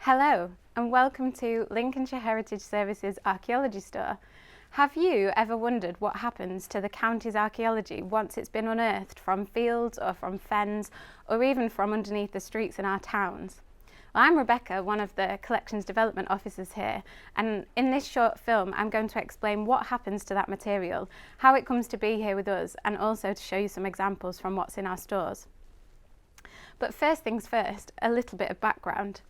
Hello and welcome to Lincolnshire Heritage Services Archaeology Store. Have you ever wondered what happens to the county's archaeology once it's been unearthed from fields or from fens or even from underneath the streets in our towns? Well, I'm Rebecca, one of the Collections Development Officers here, and in this short film I'm going to explain what happens to that material, how it comes to be here with us, and also to show you some examples from what's in our stores. But first things first, a little bit of background.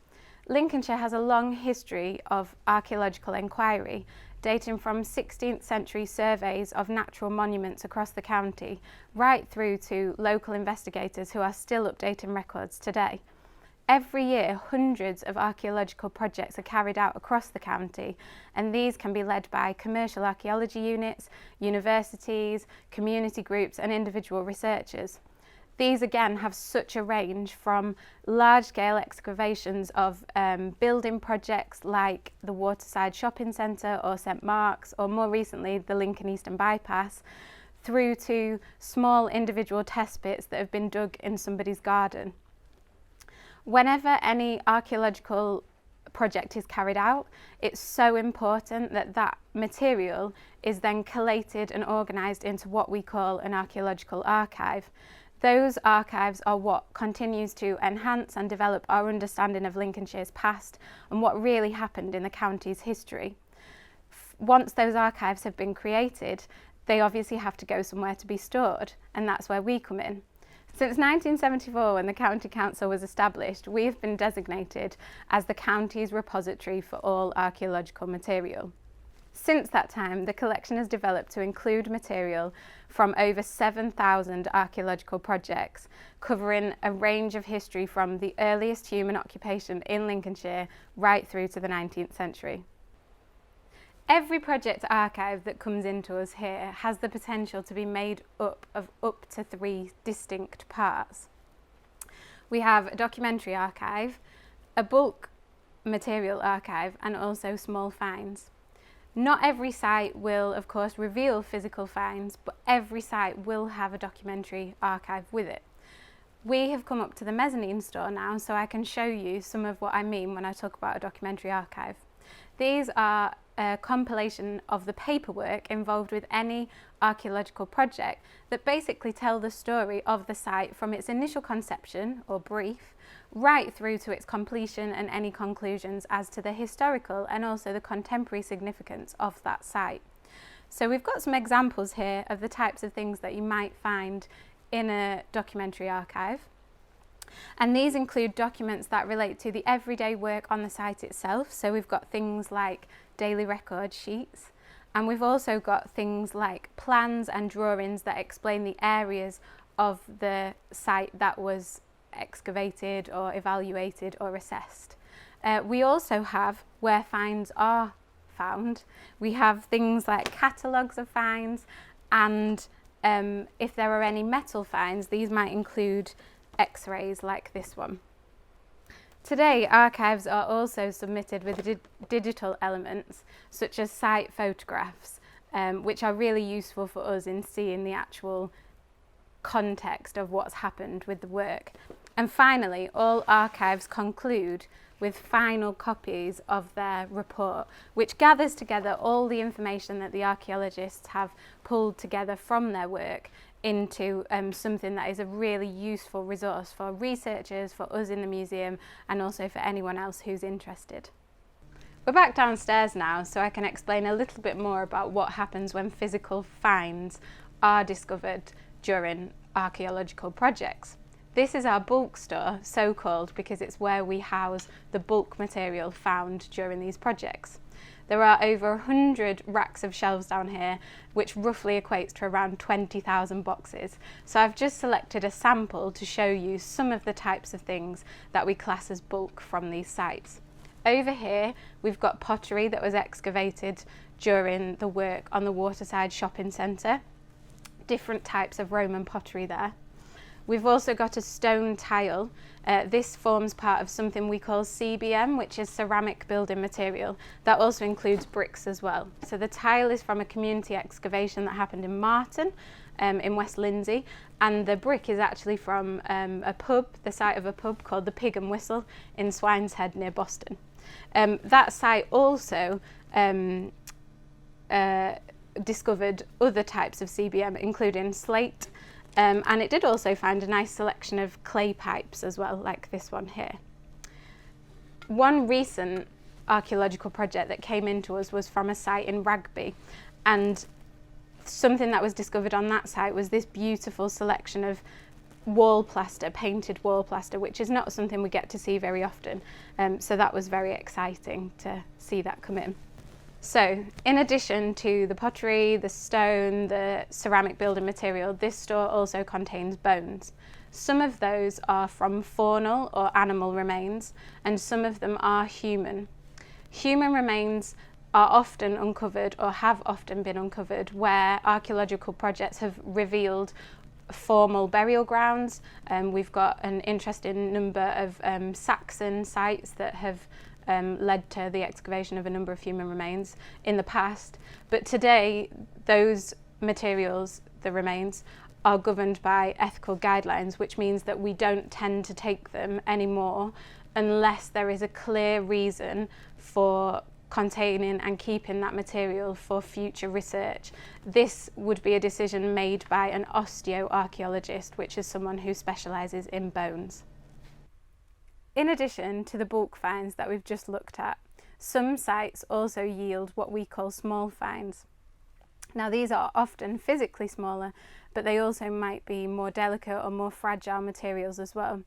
Lincolnshire has a long history of archaeological enquiry, dating from 16th century surveys of natural monuments across the county, right through to local investigators who are still updating records today. Every year, hundreds of archaeological projects are carried out across the county, and these can be led by commercial archaeology units, universities, community groups, and individual researchers. These again have such a range from large-scale excavations of building projects like the Waterside Shopping Centre or St Mark's, or more recently the Lincoln Eastern Bypass, through to small individual test pits that have been dug in somebody's garden. Whenever any archaeological project is carried out, it's so important that that material is then collated and organised into what we call an archaeological archive. Those archives are what continues to enhance and develop our understanding of Lincolnshire's past and what really happened in the county's history. Once those archives have been created, they obviously have to go somewhere to be stored, and that's where we come in. Since 1974, when the County Council was established, we have been designated as the county's repository for all archaeological material. Since that time, the collection has developed to include material from over 7,000 archaeological projects, covering a range of history from the earliest human occupation in Lincolnshire right through to the 19th century. Every project archive that comes into us here has the potential to be made up of up to 3 distinct parts. We have a documentary archive, a bulk material archive, and also small finds. Not every site will, of course, reveal physical finds, but every site will have a documentary archive with it. We have come up to the mezzanine store now, so I can show you some of what I mean when I talk about a documentary archive. These are a compilation of the paperwork involved with any archaeological project that basically tell the story of the site from its initial conception or brief right through to its completion and any conclusions as to the historical and also the contemporary significance of that site. So we've got some examples here of the types of things that you might find in a documentary archive. And these include documents that relate to the everyday work on the site itself. So we've got things like daily record sheets, and we've also got things like plans and drawings that explain the areas of the site that was excavated or evaluated or assessed. We also have where finds are found. We have things like catalogues of finds, and if there are any metal finds, these might include X-rays like this one. Today, archives are also submitted with digital elements such as site photographs, which are really useful for us in seeing the actual context of what's happened with the work. And finally, all archives conclude with final copies of their report, which gathers together all the information that the archaeologists have pulled together from their work into something that is a really useful resource for researchers, for us in the museum, and also for anyone else who's interested. We're back downstairs now, so I can explain a little bit more about what happens when physical finds are discovered during archaeological projects. This is our bulk store, so called because it's where we house the bulk material found during these projects. There are over 100 racks of shelves down here, which roughly equates to around 20,000 boxes. So I've just selected a sample to show you some of the types of things that we class as bulk from these sites. Over here, we've got pottery that was excavated during the work on the Waterside Shopping Centre. Different types of Roman pottery there. We've also got a stone tile. This forms part of something we call CBM, which is ceramic building material. That also includes bricks as well. So the tile is from a community excavation that happened in Marton, in West Lindsey, and the brick is actually from a pub, the site of a pub called the Pig and Whistle in Swineshead near Boston. That site also discovered other types of CBM, including slate, and it did also find a nice selection of clay pipes as well, like this one here. One recent archaeological project that came into us was from a site in Rugby, and something that was discovered on that site was this beautiful selection of wall plaster, painted wall plaster, which is not something we get to see very often, so that was very exciting to see that come in. So in addition to the pottery, the stone, the ceramic building material, this store also contains bones. Some of those are from faunal or animal remains, and some of them are human. Human remains are often uncovered, or have often been uncovered, where archaeological projects have revealed formal burial grounds. We've got an interesting number of Saxon sites that have led to the excavation of a number of human remains in the past. But today, those materials, the remains, are governed by ethical guidelines, which means that we don't tend to take them anymore unless there is a clear reason for containing and keeping that material for future research. This would be a decision made by an osteoarchaeologist, which is someone who specialises in bones. In addition to the bulk finds that we've just looked at, some sites also yield what we call small finds. Now, these are often physically smaller, but they also might be more delicate or more fragile materials as well.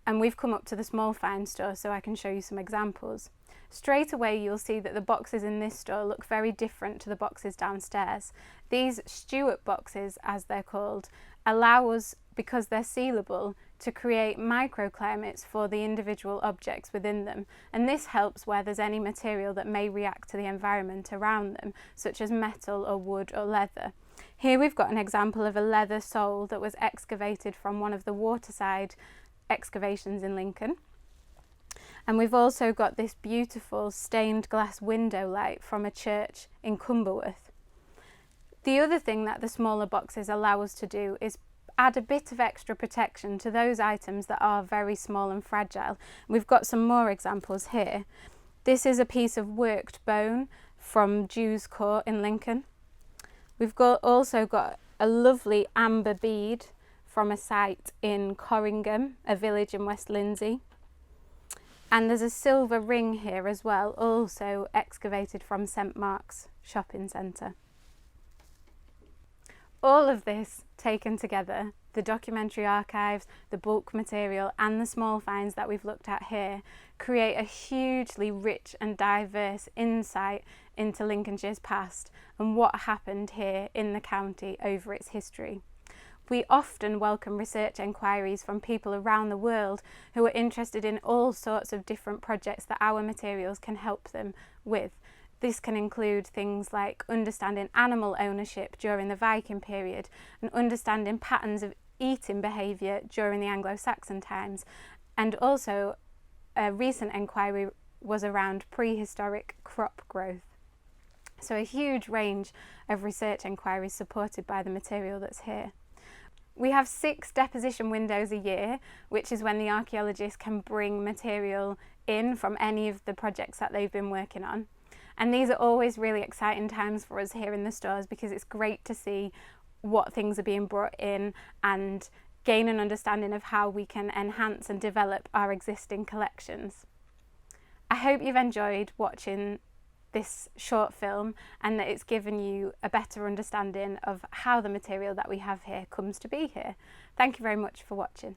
And we've come up to the small find store so I can show you some examples. Straight away you'll see that the boxes in this store look very different to the boxes downstairs. These Stewart boxes, as they're called, allow us, because they're sealable, to create microclimates for the individual objects within them, and this helps where there's any material that may react to the environment around them, such as metal or wood or leather. Here we've got an example of a leather sole that was excavated from one of the waterside excavations in Lincoln. And we've also got this beautiful stained glass window light from a church in Cumberworth. The other thing that the smaller boxes allow us to do is add a bit of extra protection to those items that are very small and fragile. We've got some more examples here. This is a piece of worked bone from Jews Court in Lincoln. We've also got a lovely amber bead from a site in Corringham, a village in West Lindsey. And there's a silver ring here as well, also excavated from St Mark's shopping centre. All of this taken together, the documentary archives, the bulk material and the small finds that we've looked at here, create a hugely rich and diverse insight into Lincolnshire's past and what happened here in the county over its history. We often welcome research enquiries from people around the world who are interested in all sorts of different projects that our materials can help them with. This can include things like understanding animal ownership during the Viking period and understanding patterns of eating behaviour during the Anglo-Saxon times. And also a recent enquiry was around prehistoric crop growth. So a huge range of research enquiries supported by the material that's here. We have 6 deposition windows a year, which is when the archaeologists can bring material in from any of the projects that they've been working on. And these are always really exciting times for us here in the stores because it's great to see what things are being brought in and gain an understanding of how we can enhance and develop our existing collections. I hope you've enjoyed watching this short film and that it's given you a better understanding of how the material that we have here comes to be here. Thank you very much for watching.